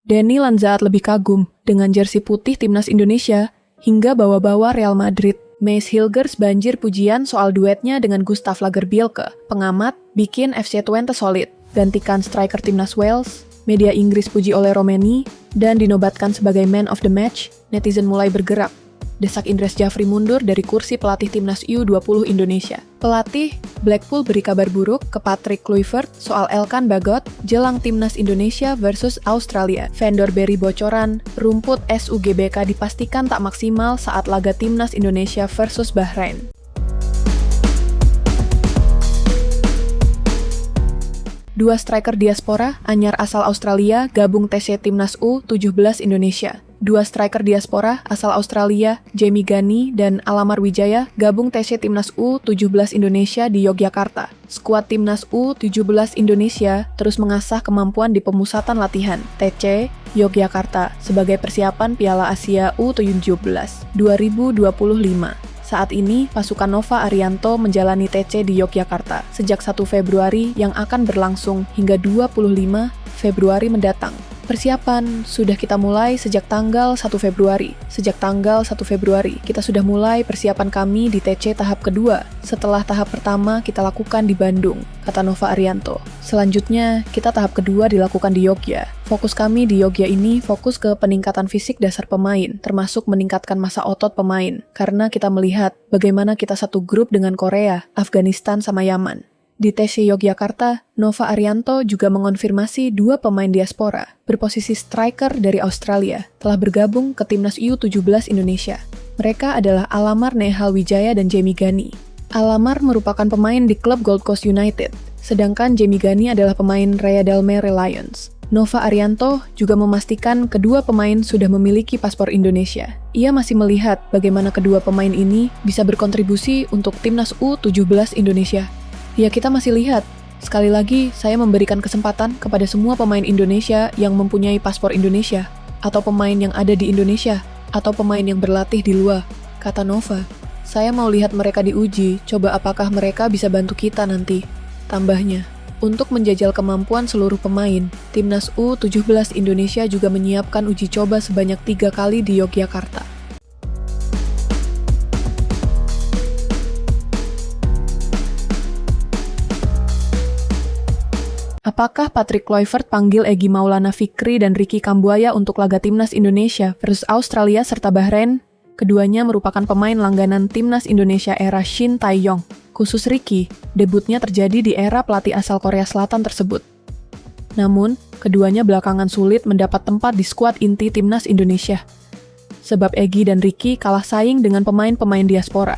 Denny Lanzaat lebih kagum dengan jersey putih timnas Indonesia hingga bawa-bawa Real Madrid. Mees Hilgers banjir pujian soal duetnya dengan Gustav Lagerbielke. Pengamat bikin FC Twente solid. Gantikan striker timnas Wales. Media Inggris puji oleh Romeni dan dinobatkan sebagai man of the match. Netizen mulai bergerak. Desak Indres Jafri mundur dari kursi pelatih timnas U20 Indonesia. Pelatih Blackpool beri kabar buruk ke Patrick Kluivert soal Elkan Bagot jelang timnas Indonesia versus Australia. Vendor beri bocoran, rumput SUGBK dipastikan tak maksimal saat laga timnas Indonesia versus Bahrain. Dua striker diaspora, anyar asal Australia, gabung TC Timnas U17 Indonesia. Dua striker diaspora asal Australia, Jamie Gani dan Alamar Wijaya, gabung TC Timnas U17 Indonesia di Yogyakarta. Skuad Timnas U17 Indonesia terus mengasah kemampuan di pemusatan latihan TC Yogyakarta sebagai persiapan Piala Asia U17 2025. Saat ini, pasukan Nova Arianto menjalani TC di Yogyakarta sejak 1 Februari yang akan berlangsung hingga 25 Februari mendatang. Persiapan sudah kita mulai sejak tanggal 1 Februari. Sejak tanggal 1 Februari, kita sudah mulai persiapan kami di TC tahap kedua, setelah tahap pertama kita lakukan di Bandung, kata Nova Arianto. Selanjutnya, kita tahap kedua dilakukan di Yogya. Fokus kami di Yogya ini fokus ke peningkatan fisik dasar pemain, termasuk meningkatkan massa otot pemain, karena kita melihat bagaimana kita satu grup dengan Korea, Afghanistan, sama Yaman. Di TC Yogyakarta, Nova Arianto juga mengonfirmasi dua pemain diaspora berposisi striker dari Australia telah bergabung ke timnas U17 Indonesia. Mereka adalah Alamar Nehal Wijaya dan Jamie Gani. Alamar merupakan pemain di klub Gold Coast United, sedangkan Jamie Gani adalah pemain Raya Delmere Lions. Nova Arianto juga memastikan kedua pemain sudah memiliki paspor Indonesia. Ia masih melihat bagaimana kedua pemain ini bisa berkontribusi untuk timnas U17 Indonesia. Ya, kita masih lihat. Sekali lagi, saya memberikan kesempatan kepada semua pemain Indonesia yang mempunyai paspor Indonesia, atau pemain yang ada di Indonesia, atau pemain yang berlatih di luar, kata Nova. Saya mau lihat mereka diuji, coba apakah mereka bisa bantu kita nanti. Tambahnya, untuk menjajal kemampuan seluruh pemain, Timnas U17 Indonesia juga menyiapkan uji coba sebanyak 3 kali di Yogyakarta. Apakah Patrick Kluivert panggil Egy Maulana Fikri dan Ricky Kambuaya untuk laga Timnas Indonesia versus Australia serta Bahrain? Keduanya merupakan pemain langganan Timnas Indonesia era Shin Tae-yong. Khusus Ricky, debutnya terjadi di era pelatih asal Korea Selatan tersebut. Namun, keduanya belakangan sulit mendapat tempat di skuad inti Timnas Indonesia. Sebab Egy dan Ricky kalah saing dengan pemain-pemain diaspora.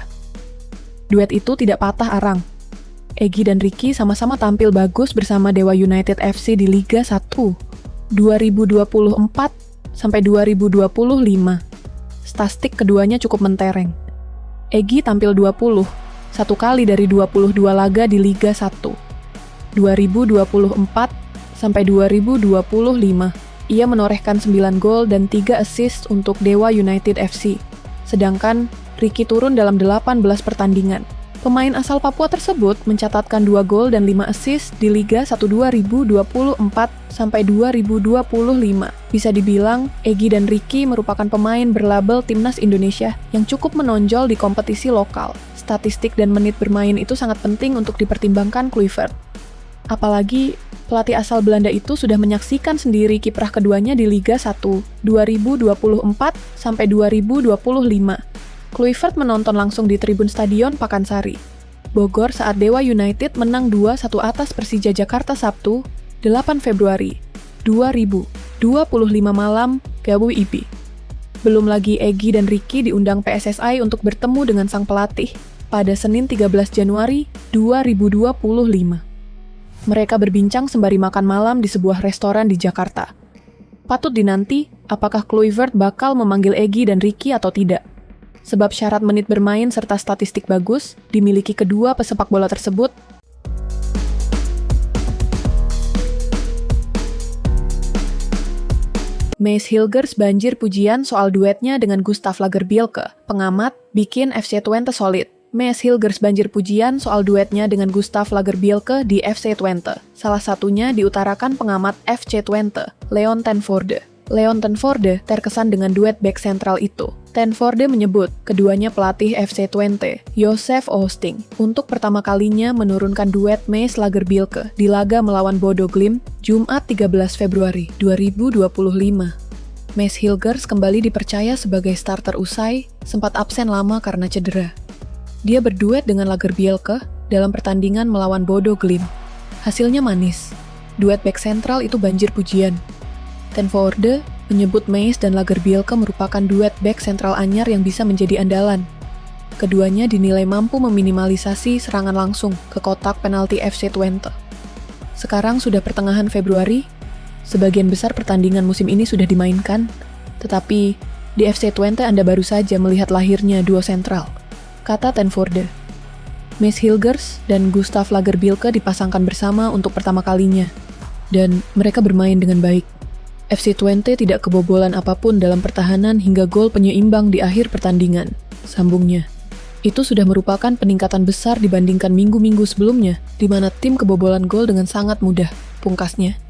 Duet itu tidak patah arang. Egy dan Ricky sama-sama tampil bagus bersama Dewa United FC di Liga 1 2024 sampai 2025. Statistik keduanya cukup mentereng. Egy tampil 1 kali dari 22 laga di Liga 1 2024 sampai 2025. Ia menorehkan 9 gol dan 3 assist untuk Dewa United FC. Sedangkan Ricky turun dalam 18 pertandingan. Pemain asal Papua tersebut mencatatkan 2 gol dan 5 assist di Liga 1 2024 sampai 2025. Bisa dibilang, Egy dan Ricky merupakan pemain berlabel Timnas Indonesia yang cukup menonjol di kompetisi lokal. Statistik dan menit bermain itu sangat penting untuk dipertimbangkan Kluivert. Apalagi, pelatih asal Belanda itu sudah menyaksikan sendiri kiprah keduanya di Liga 1 2024 sampai 2025. Kluivert menonton langsung di tribun Stadion Pakansari, Bogor saat Dewa United menang 2-1 atas Persija Jakarta Sabtu, 8 Februari 2025 malam, GWIB. Belum lagi Egy dan Ricky diundang PSSI untuk bertemu dengan sang pelatih pada Senin 13 Januari 2025. Mereka berbincang sembari makan malam di sebuah restoran di Jakarta. Patut dinanti apakah Kluivert bakal memanggil Egy dan Ricky atau tidak. Sebab syarat menit bermain serta statistik bagus dimiliki kedua pesepak bola tersebut. Mees Hilgers banjir pujian soal duetnya dengan Gustav Lagerbielke. Pengamat bikin FC Twente solid. Mees Hilgers banjir pujian soal duetnya dengan Gustav Lagerbielke di FC Twente. Salah satunya diutarakan pengamat FC Twente, Leon ten Voorde. Leon ten Voorde terkesan dengan duet back sentral itu. Ten Voorde menyebut keduanya pelatih FC Twente, Josef Oosting, untuk pertama kalinya menurunkan duet Mees Lagerbielke di laga melawan Bodo Glimt, Jumat 13 Februari 2025. Mees Hilgers kembali dipercaya sebagai starter usai sempat absen lama karena cedera. Dia berduet dengan Lagerbielke dalam pertandingan melawan Bodo Glimt. Hasilnya manis. Duet back sentral itu banjir pujian. Ten Voorde menyebut Mees dan Lagerbielke merupakan duet back sentral anyar yang bisa menjadi andalan. Keduanya dinilai mampu meminimalisasi serangan langsung ke kotak penalti FC Twente. Sekarang sudah pertengahan Februari, sebagian besar pertandingan musim ini sudah dimainkan, tetapi di FC Twente Anda baru saja melihat lahirnya duo sentral, kata Ten Voorde. Mees Hilgers dan Gustav Lagerbielke dipasangkan bersama untuk pertama kalinya, dan mereka bermain dengan baik. FC Twente tidak kebobolan apapun dalam pertahanan hingga gol penyeimbang di akhir pertandingan, sambungnya. Itu sudah merupakan peningkatan besar dibandingkan minggu-minggu sebelumnya, di mana tim kebobolan gol dengan sangat mudah, pungkasnya.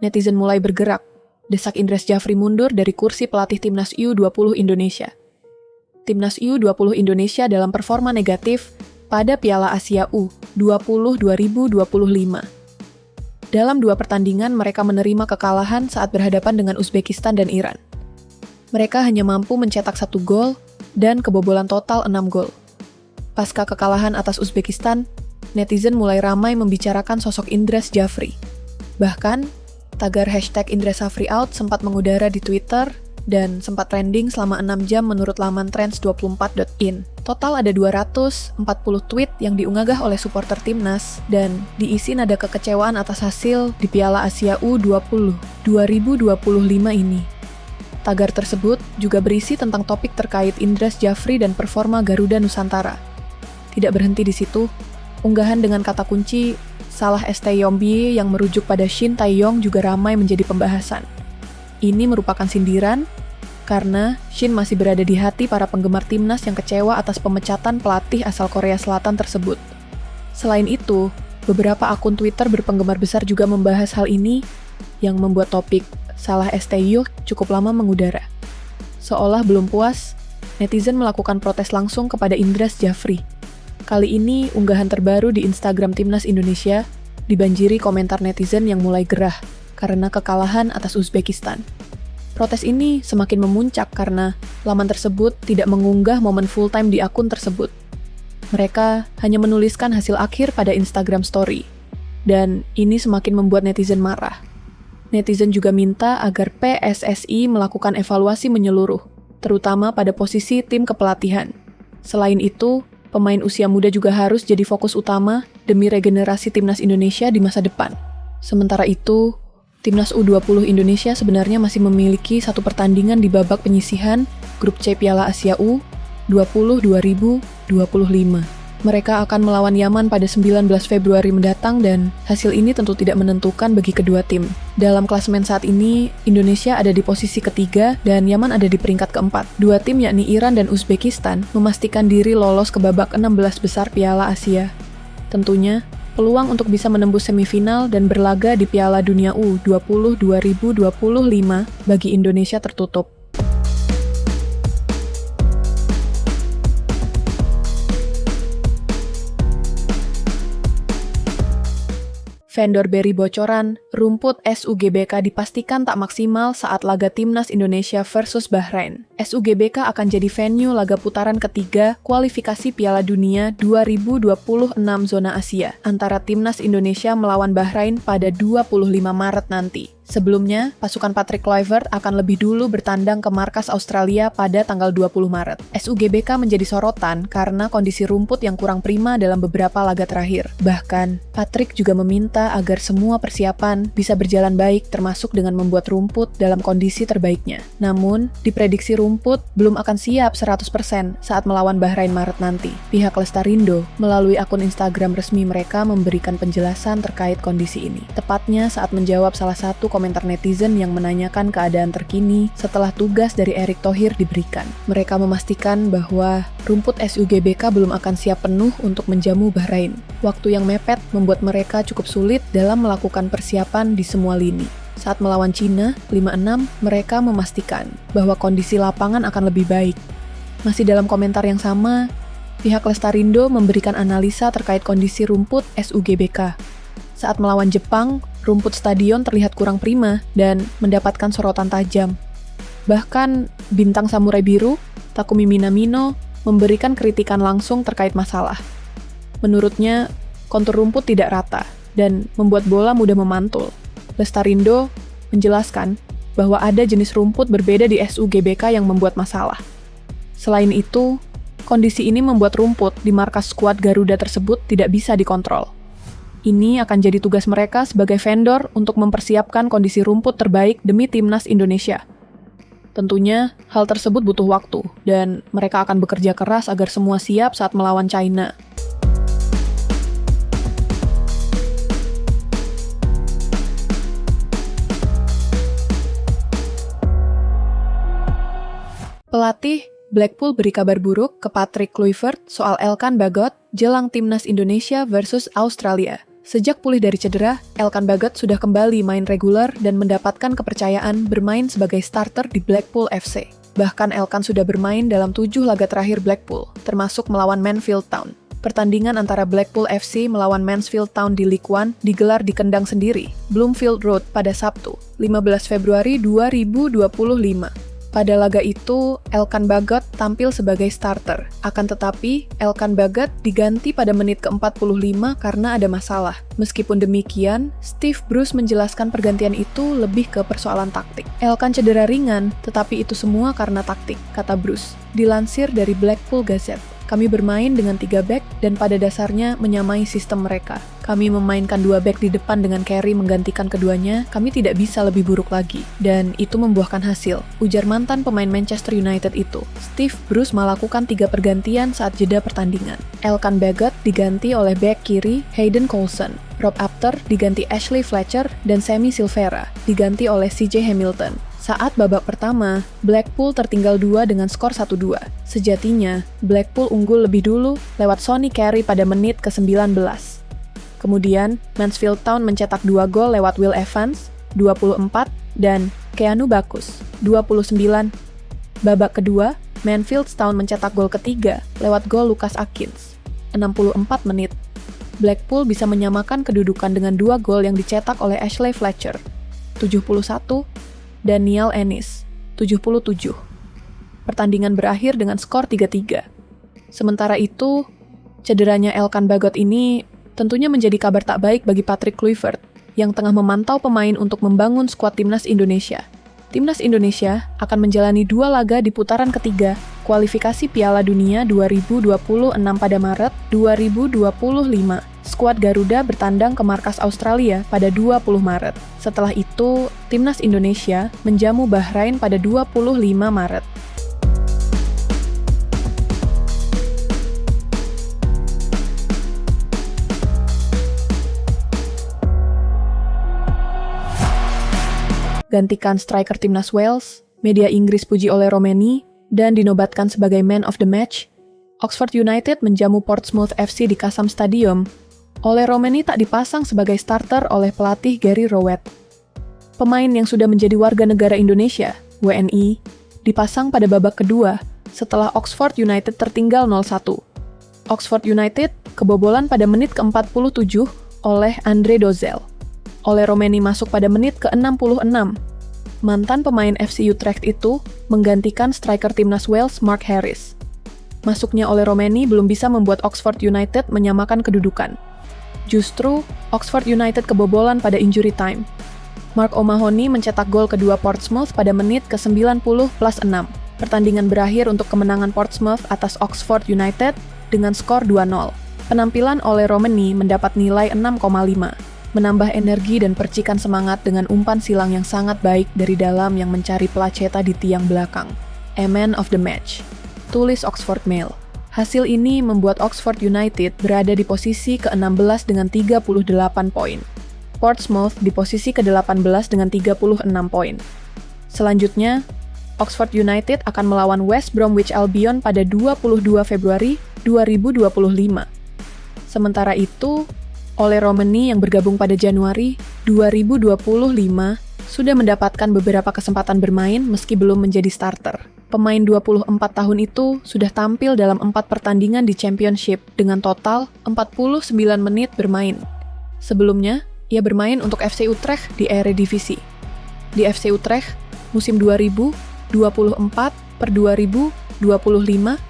Netizen mulai bergerak, desak Indres Jafri mundur dari kursi pelatih Timnas U20 Indonesia. Timnas U20 Indonesia dalam performa negatif pada Piala Asia U20 2025. Dalam 2 pertandingan, mereka menerima kekalahan saat berhadapan dengan Uzbekistan dan Iran. Mereka hanya mampu mencetak 1 gol dan kebobolan total 6 gol. Pasca kekalahan atas Uzbekistan, netizen mulai ramai membicarakan sosok Indres Jafri. Bahkan, tagar hashtag Indres Jafri Out sempat mengudara di Twitter dan sempat trending selama 6 jam menurut laman trends24.in. Total ada 240 tweet yang diunggah oleh supporter Timnas dan diisi nada kekecewaan atas hasil di Piala Asia U20 2025 ini. Tagar tersebut juga berisi tentang topik terkait Indres Jafri dan performa Garuda Nusantara. Tidak berhenti di situ, unggahan dengan kata kunci Salah ST Yombie yang merujuk pada Shin Tae-yong juga ramai menjadi pembahasan. Ini merupakan sindiran karena Shin masih berada di hati para penggemar Timnas yang kecewa atas pemecatan pelatih asal Korea Selatan tersebut. Selain itu, beberapa akun Twitter berpenggemar besar juga membahas hal ini yang membuat topik Salah ST Yombie cukup lama mengudara. Seolah belum puas, netizen melakukan protes langsung kepada Indres Jafri. Kali ini, unggahan terbaru di Instagram Timnas Indonesia dibanjiri komentar netizen yang mulai gerah karena kekalahan atas Uzbekistan. Protes ini semakin memuncak karena laman tersebut tidak mengunggah momen full time di akun tersebut. Mereka hanya menuliskan hasil akhir pada Instagram Story. Dan ini semakin membuat netizen marah. Netizen juga minta agar PSSI melakukan evaluasi menyeluruh, terutama pada posisi tim kepelatihan. Selain itu, pemain usia muda juga harus jadi fokus utama demi regenerasi Timnas Indonesia di masa depan. Sementara itu, Timnas U20 Indonesia sebenarnya masih memiliki 1 pertandingan di babak penyisihan Grup C Piala Asia U20 2025. Mereka akan melawan Yaman pada 19 Februari mendatang dan hasil ini tentu tidak menentukan bagi kedua tim. Dalam klasemen saat ini, Indonesia ada di posisi ketiga dan Yaman ada di peringkat keempat. 2 tim yakni Iran dan Uzbekistan memastikan diri lolos ke babak 16 besar Piala Asia. Tentunya, peluang untuk bisa menembus semifinal dan berlaga di Piala Dunia U20 2025 bagi Indonesia tertutup. Vendor beri bocoran, rumput SUGBK dipastikan tak maksimal saat laga Timnas Indonesia versus Bahrain. SUGBK akan jadi venue laga putaran ketiga kualifikasi Piala Dunia 2026 zona Asia antara Timnas Indonesia melawan Bahrain pada 25 Maret nanti. Sebelumnya, pasukan Patrick Kluivert akan lebih dulu bertandang ke markas Australia pada tanggal 20 Maret. SUGBK menjadi sorotan karena kondisi rumput yang kurang prima dalam beberapa laga terakhir. Bahkan, Patrick juga meminta agar semua persiapan bisa berjalan baik termasuk dengan membuat rumput dalam kondisi terbaiknya. Namun, diprediksi rumput belum akan siap 100% saat melawan Bahrain Maret nanti. Pihak Lestarindo melalui akun Instagram resmi mereka memberikan penjelasan terkait kondisi ini. Tepatnya saat menjawab salah satu komentar komentar netizen yang menanyakan keadaan terkini setelah tugas dari Erick Thohir diberikan. Mereka memastikan bahwa rumput SUGBK belum akan siap penuh untuk menjamu Bahrain. Waktu yang mepet membuat mereka cukup sulit dalam melakukan persiapan di semua lini. Saat melawan Cina, 5-6, mereka memastikan bahwa kondisi lapangan akan lebih baik. Masih dalam komentar yang sama, pihak Lestarindo memberikan analisa terkait kondisi rumput SUGBK. Saat melawan Jepang, rumput stadion terlihat kurang prima dan mendapatkan sorotan tajam. Bahkan, bintang samurai biru, Takumi Minamino, memberikan kritikan langsung terkait masalah. Menurutnya, kontur rumput tidak rata dan membuat bola mudah memantul. Lestarindo menjelaskan bahwa ada jenis rumput berbeda di SUGBK yang membuat masalah. Selain itu, kondisi ini membuat rumput di markas skuad Garuda tersebut tidak bisa dikontrol. Ini akan jadi tugas mereka sebagai vendor untuk mempersiapkan kondisi rumput terbaik demi timnas Indonesia. Tentunya, hal tersebut butuh waktu, dan mereka akan bekerja keras agar semua siap saat melawan China. Pelatih Blackpool beri kabar buruk ke Patrick Kluivert soal Elkan Bagot jelang timnas Indonesia versus Australia. Sejak pulih dari cedera, Elkan Bagot sudah kembali main reguler dan mendapatkan kepercayaan bermain sebagai starter di Blackpool FC. Bahkan Elkan sudah bermain dalam 7 laga terakhir Blackpool, termasuk melawan Mansfield Town. Pertandingan antara Blackpool FC melawan Mansfield Town di League One digelar di kandang sendiri, Bloomfield Road pada Sabtu, 15 Februari 2025. Pada laga itu, Elkan Bagot tampil sebagai starter. Akan tetapi, Elkan Bagot diganti pada menit ke-45 karena ada masalah. Meskipun demikian, Steve Bruce menjelaskan pergantian itu lebih ke persoalan taktik. Elkan cedera ringan, tetapi itu semua karena taktik, kata Bruce. Dilansir dari Blackpool Gazette. Kami bermain dengan 3 back dan pada dasarnya menyamai sistem mereka. Kami memainkan 2 back di depan dengan Carey menggantikan keduanya, kami tidak bisa lebih buruk lagi. Dan itu membuahkan hasil, ujar mantan pemain Manchester United itu. Steve Bruce melakukan 3 pergantian saat jeda pertandingan. Elkan Bagot diganti oleh back kiri Hayden Coulson. Rob Apter diganti Ashley Fletcher dan Sammy Silvera diganti oleh CJ Hamilton. Saat babak pertama, Blackpool tertinggal 2 dengan skor 1-2. Sejatinya, Blackpool unggul lebih dulu lewat Sonny Carey pada menit ke-19. Kemudian, Mansfield Town mencetak 2 gol lewat Will Evans, 24, dan Keanu Bakus, 29. Babak kedua, Mansfield Town mencetak gol ketiga lewat gol Lucas Akins, 64 menit. Blackpool bisa menyamakan kedudukan dengan 2 gol yang dicetak oleh Ashley Fletcher, 71, dan Neil Ennis, 77. Pertandingan berakhir dengan skor 3-3. Sementara itu, cederanya Elkan Bagot ini tentunya menjadi kabar tak baik bagi Patrick Kluivert yang tengah memantau pemain untuk membangun skuad timnas Indonesia. Timnas Indonesia akan menjalani 2 laga di putaran ketiga kualifikasi Piala Dunia 2026 pada Maret 2025. Skuad Garuda bertandang ke markas Australia pada 20 Maret. Setelah itu, Timnas Indonesia menjamu Bahrain pada 25 Maret. Gantikan striker Timnas Wales, media Inggris puji oleh Romeni, dan dinobatkan sebagai Man of the Match, Oxford United menjamu Portsmouth FC di Kasam Stadium. Ole Romeni tak dipasang sebagai starter oleh pelatih Gary Rowett. Pemain yang sudah menjadi warga negara Indonesia, WNI, dipasang pada babak kedua setelah Oxford United tertinggal 0-1. Oxford United kebobolan pada menit ke-47 oleh Andre Dozel. Ole Romeni masuk pada menit ke-66. Mantan pemain FC Utrecht itu menggantikan striker timnas Wales Mark Harris. Masuknya Ole Romeni belum bisa membuat Oxford United menyamakan kedudukan. Justru, Oxford United kebobolan pada injury time. Mark O'Mahony mencetak gol kedua Portsmouth pada menit ke-90+6. Pertandingan berakhir untuk kemenangan Portsmouth atas Oxford United dengan skor 2-0. Penampilan Ole Romeni mendapat nilai 6,5. Menambah energi dan percikan semangat dengan umpan silang yang sangat baik dari dalam yang mencari Placeta di tiang belakang. A man of the match, tulis Oxford Mail. Hasil ini membuat Oxford United berada di posisi ke-16 dengan 38 poin. Portsmouth di posisi ke-18 dengan 36 poin. Selanjutnya, Oxford United akan melawan West Bromwich Albion pada 22 Februari 2025. Sementara itu, Ole Romani yang bergabung pada Januari 2025 sudah mendapatkan beberapa kesempatan bermain meski belum menjadi starter. Pemain 24 tahun itu sudah tampil dalam 4 pertandingan di Championship dengan total 49 menit bermain. Sebelumnya, ia bermain untuk FC Utrecht di Eredivisie. Di FC Utrecht, musim 2024/2025,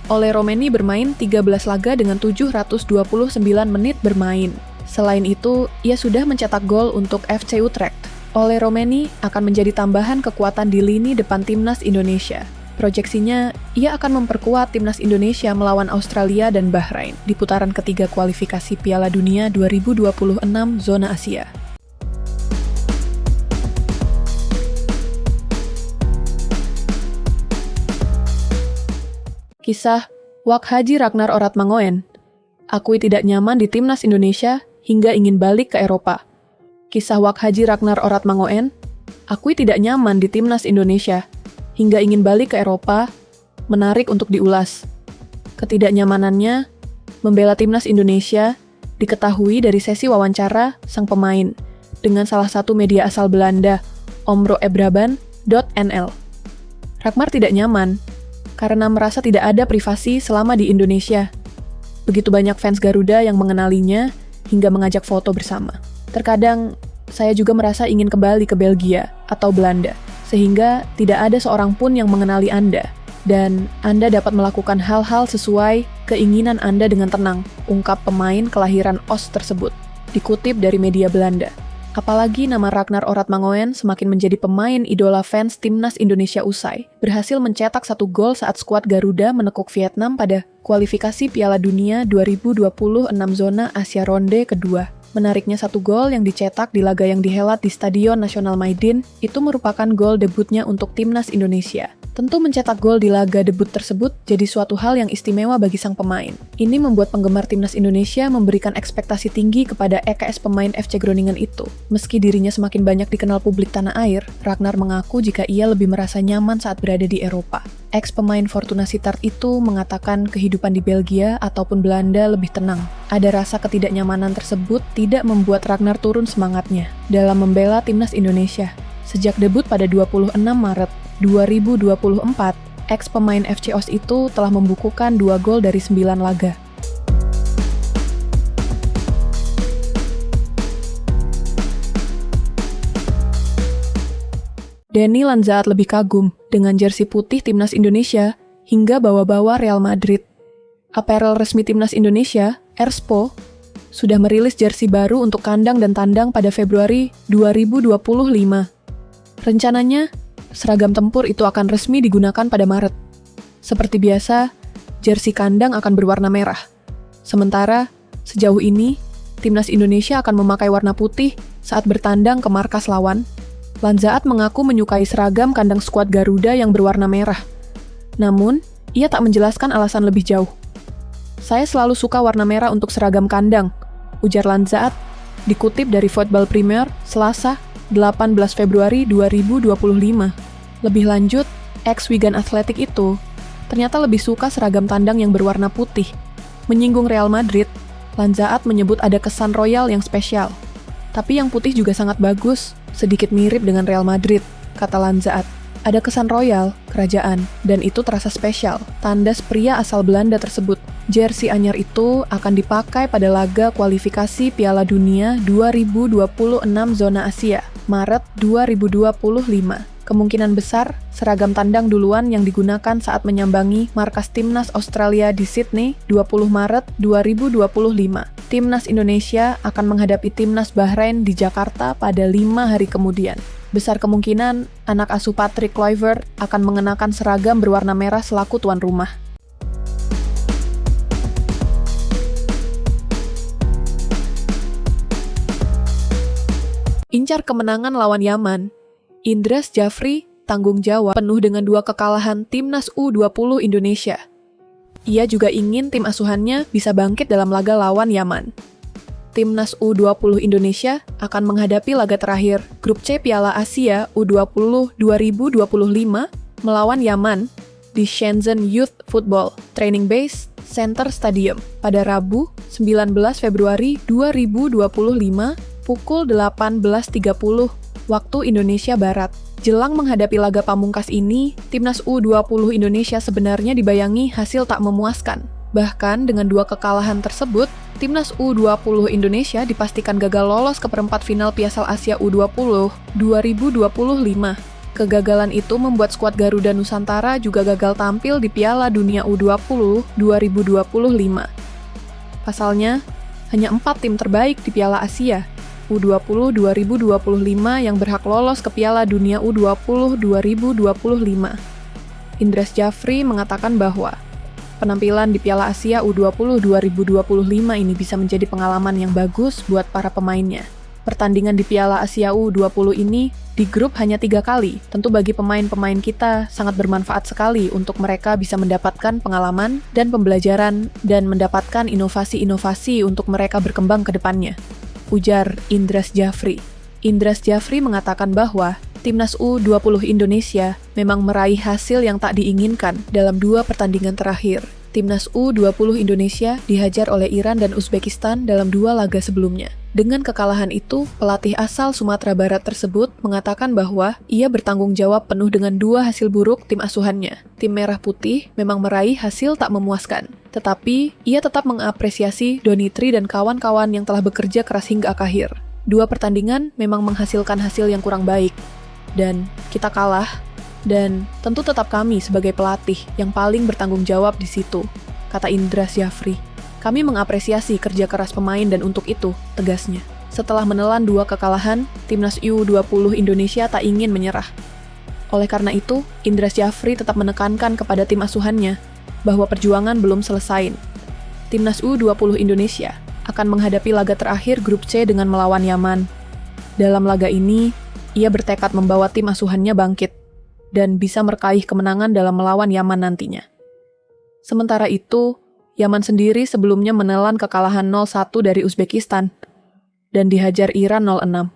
Ole Romani bermain 13 laga dengan 729 menit bermain. Selain itu, ia sudah mencetak gol untuk FC Utrecht. Ole Romani akan menjadi tambahan kekuatan di lini depan timnas Indonesia. Proyeksinya, ia akan memperkuat timnas Indonesia melawan Australia dan Bahrain di putaran ketiga kualifikasi Piala Dunia 2026 zona Asia. Kisah Wak Haji Ragnar Oratmangoen. Akui tidak nyaman di timnas Indonesia hingga ingin balik ke Eropa. Kisah Wak Haji Ragnar Oratmangoen. Akui tidak nyaman di timnas Indonesia hingga ingin balik ke Eropa, menarik untuk diulas. Ketidaknyamanannya membela timnas Indonesia diketahui dari sesi wawancara sang pemain dengan salah satu media asal Belanda, omroebrabant.nl. Ragnar tidak nyaman karena merasa tidak ada privasi selama di Indonesia. Begitu banyak fans Garuda yang mengenalinya hingga mengajak foto bersama. Terkadang, saya juga merasa ingin kembali ke Belgia atau Belanda, sehingga tidak ada seorang pun yang mengenali Anda, dan Anda dapat melakukan hal-hal sesuai keinginan Anda dengan tenang, ungkap pemain kelahiran OS tersebut, dikutip dari media Belanda. Apalagi nama Ragnar Oratmangoen semakin menjadi pemain idola fans timnas Indonesia usai berhasil mencetak 1 gol saat skuad Garuda menekuk Vietnam pada kualifikasi Piala Dunia 2026 zona Asia ronde kedua. Menariknya 1 gol yang dicetak di laga yang dihelat di Stadion Nasional Maidin itu merupakan gol debutnya untuk timnas Indonesia. Tentu mencetak gol di laga debut tersebut jadi suatu hal yang istimewa bagi sang pemain. Ini membuat penggemar timnas Indonesia memberikan ekspektasi tinggi kepada EKS pemain FC Groningen itu. Meski dirinya semakin banyak dikenal publik tanah air, Ragnar mengaku jika ia lebih merasa nyaman saat berada di Eropa. Ex-pemain Fortuna Sittard itu mengatakan kehidupan di Belgia ataupun Belanda lebih tenang. Ada rasa ketidaknyamanan tersebut tidak membuat Ragnar turun semangatnya dalam membela timnas Indonesia. Sejak debut pada 26 Maret 2024, ex-pemain FC OS itu telah membukukan 2 gol dari 9 laga. Denny Lanzaat lebih kagum dengan jersey putih timnas Indonesia hingga bawa-bawa Real Madrid. Apparel resmi timnas Indonesia, Erspo, sudah merilis jersey baru untuk kandang dan tandang pada Februari 2025. Rencananya, seragam tempur itu akan resmi digunakan pada Maret. Seperti biasa, jersey kandang akan berwarna merah. Sementara, sejauh ini, timnas Indonesia akan memakai warna putih saat bertandang ke markas lawan. Lanzaat mengaku menyukai seragam kandang skuad Garuda yang berwarna merah. Namun, ia tak menjelaskan alasan lebih jauh. Saya selalu suka warna merah untuk seragam kandang, ujar Lanzaat, dikutip dari Football Premier, Selasa, 18 Februari 2025. Lebih lanjut, ex-Wigan Athletic itu ternyata lebih suka seragam tandang yang berwarna putih. Menyinggung Real Madrid, Lanzaat menyebut ada kesan royal yang spesial. Tapi yang putih juga sangat bagus, sedikit mirip dengan Real Madrid, kata Lanzaat. Ada kesan royal, kerajaan, dan itu terasa spesial, tandas pria asal Belanda tersebut. Jersey anyar itu akan dipakai pada laga kualifikasi Piala Dunia 2026 zona Asia, Maret 2025. Kemungkinan besar, seragam tandang duluan yang digunakan saat menyambangi markas timnas Australia di Sydney 20 Maret 2025. Timnas Indonesia akan menghadapi timnas Bahrain di Jakarta pada 5 hari kemudian. Besar kemungkinan, anak asuh Patrick Kluivert akan mengenakan seragam berwarna merah selaku tuan rumah. Incar kemenangan lawan Yaman, Indras Jafri tanggung jawab penuh dengan 2 kekalahan timnas U20 Indonesia. Ia juga ingin tim asuhannya bisa bangkit dalam laga lawan Yaman. Timnas U20 Indonesia akan menghadapi laga terakhir Grup C Piala Asia U20 2025 melawan Yaman di Shenzhen Youth Football Training Base Center Stadium pada Rabu 19 Februari 2025 pukul 18.30 waktu Indonesia Barat. Jelang menghadapi laga pamungkas ini, Timnas U20 Indonesia sebenarnya dibayangi hasil tak memuaskan. Bahkan dengan 2 kekalahan tersebut, Timnas U20 Indonesia dipastikan gagal lolos ke perempat final Piala Asia U20 2025. Kegagalan itu membuat skuad Garuda Nusantara juga gagal tampil di Piala Dunia U20 2025. Pasalnya, hanya 4 tim terbaik di Piala Asia U20 2025 yang berhak lolos ke Piala Dunia U20 2025. Indras Jafri mengatakan bahwa penampilan di Piala Asia U20 2025 ini bisa menjadi pengalaman yang bagus buat para pemainnya. Pertandingan di Piala Asia U20 ini di grup hanya 3 kali. Tentu bagi pemain-pemain kita sangat bermanfaat sekali untuk mereka bisa mendapatkan pengalaman dan pembelajaran dan mendapatkan inovasi-inovasi untuk mereka berkembang ke depannya, ujar Indras Jafri. Indras Jafri mengatakan bahwa Timnas U20 Indonesia memang meraih hasil yang tak diinginkan dalam 2 pertandingan terakhir. Timnas U20 Indonesia dihajar oleh Iran dan Uzbekistan dalam 2 laga sebelumnya. Dengan kekalahan itu, pelatih asal Sumatera Barat tersebut mengatakan bahwa ia bertanggung jawab penuh dengan 2 hasil buruk tim asuhannya. Tim Merah Putih memang meraih hasil tak memuaskan. Tetapi, ia tetap mengapresiasi Donitri dan kawan-kawan yang telah bekerja keras hingga akhir. 2 pertandingan memang menghasilkan hasil yang kurang baik. Dan kita kalah, dan tentu tetap kami sebagai pelatih yang paling bertanggung jawab di situ, kata Indras Jafri. Kami mengapresiasi kerja keras pemain dan untuk itu, tegasnya. Setelah menelan 2 kekalahan, Timnas U20 Indonesia tak ingin menyerah. Oleh karena itu, Indras Jafri tetap menekankan kepada tim asuhannya bahwa perjuangan belum selesai. Timnas U20 Indonesia akan menghadapi laga terakhir Grup C dengan melawan Yaman. Dalam laga ini, ia bertekad membawa tim asuhannya bangkit dan bisa meraih kemenangan dalam melawan Yaman nantinya. Sementara itu, Yaman sendiri sebelumnya menelan kekalahan 0-1 dari Uzbekistan dan dihajar Iran 0-6.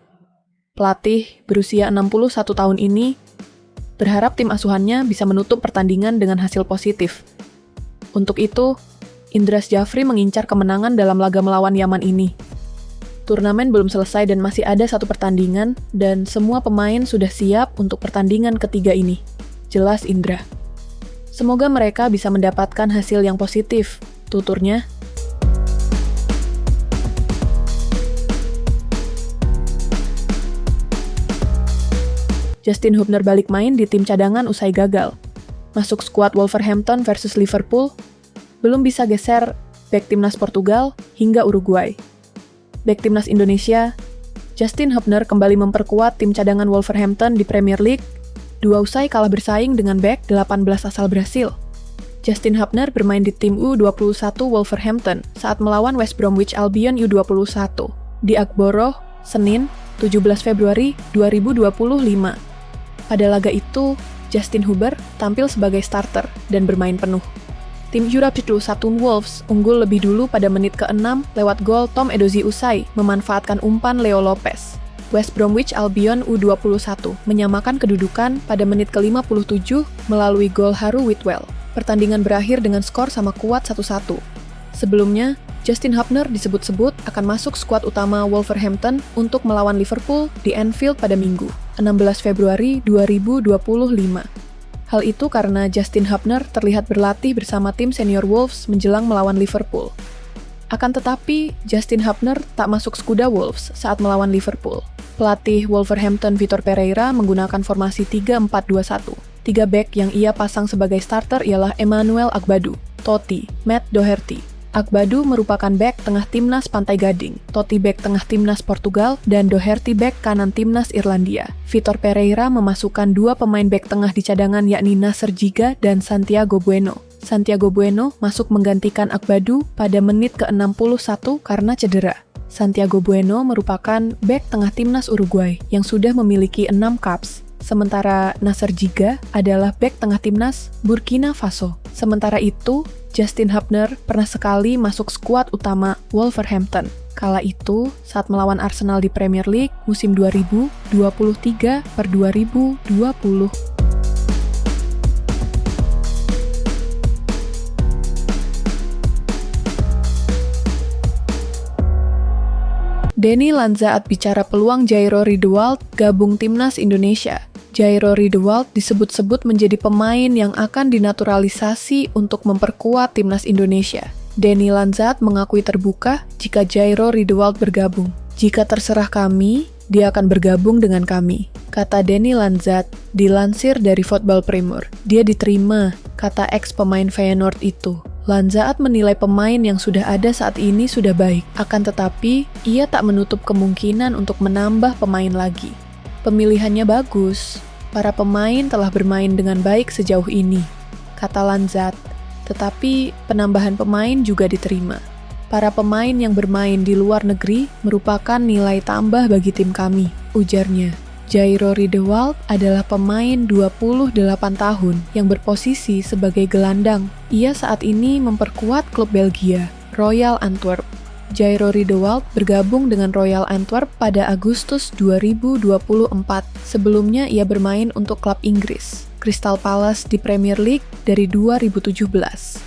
Pelatih berusia 61 tahun ini berharap tim asuhannya bisa menutup pertandingan dengan hasil positif. Untuk itu, Indras Jafri mengincar kemenangan dalam laga melawan Yaman ini. Turnamen belum selesai dan masih ada 1 pertandingan dan semua pemain sudah siap untuk pertandingan ketiga ini, jelas Indra. Semoga mereka bisa mendapatkan hasil yang positif, tuturnya. Justin Hubner balik main di tim cadangan usai gagal. Masuk skuad Wolverhampton versus Liverpool, belum bisa geser bek timnas Portugal hingga Uruguay. Bek timnas Indonesia, Justin Hubner kembali memperkuat tim cadangan Wolverhampton di Premier League, 2 usai kalah bersaing dengan bek 18 asal Brasil. Justin Hubner bermain di tim U21 Wolverhampton saat melawan West Bromwich Albion U21 di Agborough, Senin, 17 Februari 2025. Pada laga itu, Justin Hubner tampil sebagai starter dan bermain penuh. Tim U21 Wolves unggul lebih dulu pada menit ke-6 lewat gol Tom Edozie usai memanfaatkan umpan Leo Lopez. West Bromwich Albion U21 menyamakan kedudukan pada menit ke-57 melalui gol Haru Whitwell. Pertandingan berakhir dengan skor sama kuat 1-1. Sebelumnya, Justin Hubner disebut-sebut akan masuk skuad utama Wolverhampton untuk melawan Liverpool di Anfield pada Minggu, 16 Februari 2025. Hal itu karena Justin Hubner terlihat berlatih bersama tim senior Wolves menjelang melawan Liverpool. Akan tetapi, Justin Hubner tak masuk skuda Wolves saat melawan Liverpool. Pelatih Wolverhampton Vitor Pereira menggunakan formasi 3-4-2-1. 3 bek yang ia pasang sebagai starter ialah Emmanuel Agbadu, Totti, Matt Doherty. Agbadu merupakan bek tengah timnas Pantai Gading, Totti bek tengah timnas Portugal, dan Doherty bek kanan timnas Irlandia. Vitor Pereira memasukkan 2 pemain bek tengah di cadangan yakni Nasser Giga dan Santiago Bueno. Santiago Bueno masuk menggantikan Agbadu pada menit ke-61 karena cedera. Santiago Bueno merupakan bek tengah timnas Uruguay yang sudah memiliki 6 caps. Sementara Nasser Djiga adalah bek tengah timnas Burkina Faso. Sementara itu, Justin Hubner pernah sekali masuk skuad utama Wolverhampton. Kala itu, saat melawan Arsenal di Premier League musim 2023/2020. Denny Lanzaat bicara peluang Jairo Riedewald gabung timnas Indonesia. Jairo Riedewald disebut-sebut menjadi pemain yang akan dinaturalisasi untuk memperkuat timnas Indonesia. Denny Lanzaat mengakui terbuka jika Jairo Riedewald bergabung. Jika terserah kami, dia akan bergabung dengan kami, kata Denny Lanzaat, dilansir dari Football Premier. Dia diterima, kata ex pemain Feyenoord itu. Lanzaat menilai pemain yang sudah ada saat ini sudah baik, akan tetapi ia tak menutup kemungkinan untuk menambah pemain lagi. Pemilihannya bagus, para pemain telah bermain dengan baik sejauh ini, kata Lanzaat, tetapi penambahan pemain juga diterima. Para pemain yang bermain di luar negeri merupakan nilai tambah bagi tim kami, ujarnya. Jairo Riedewald adalah pemain 28 tahun yang berposisi sebagai gelandang. Ia saat ini memperkuat klub Belgia, Royal Antwerp. Jairo Riedewald bergabung dengan Royal Antwerp pada Agustus 2024. Sebelumnya ia bermain untuk klub Inggris, Crystal Palace di Premier League dari 2017.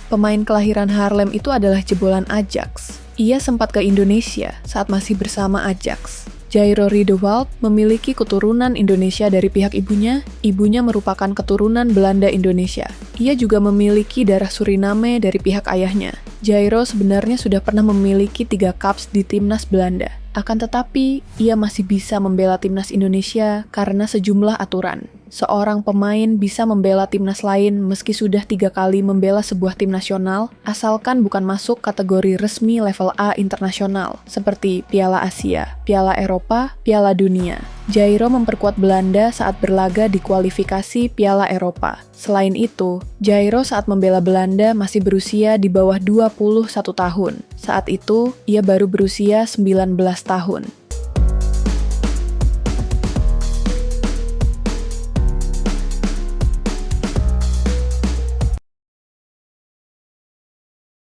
Pemain kelahiran Haarlem itu adalah jebolan Ajax. Ia sempat ke Indonesia saat masih bersama Ajax. Jairo Riedewald memiliki keturunan Indonesia dari pihak ibunya. Ibunya merupakan keturunan Belanda Indonesia. Ia juga memiliki darah Suriname dari pihak ayahnya. Jairo sebenarnya sudah pernah memiliki 3 caps di timnas Belanda. Akan tetapi, ia masih bisa membela timnas Indonesia karena sejumlah aturan. Seorang pemain bisa membela timnas lain meski sudah 3 kali membela sebuah tim nasional, asalkan bukan masuk kategori resmi level A internasional, seperti Piala Asia, Piala Eropa, Piala Dunia. Jairo memperkuat Belanda saat berlaga di kualifikasi Piala Eropa. Selain itu, Jairo saat membela Belanda masih berusia di bawah 21 tahun. Saat itu, ia baru berusia 19 tahun.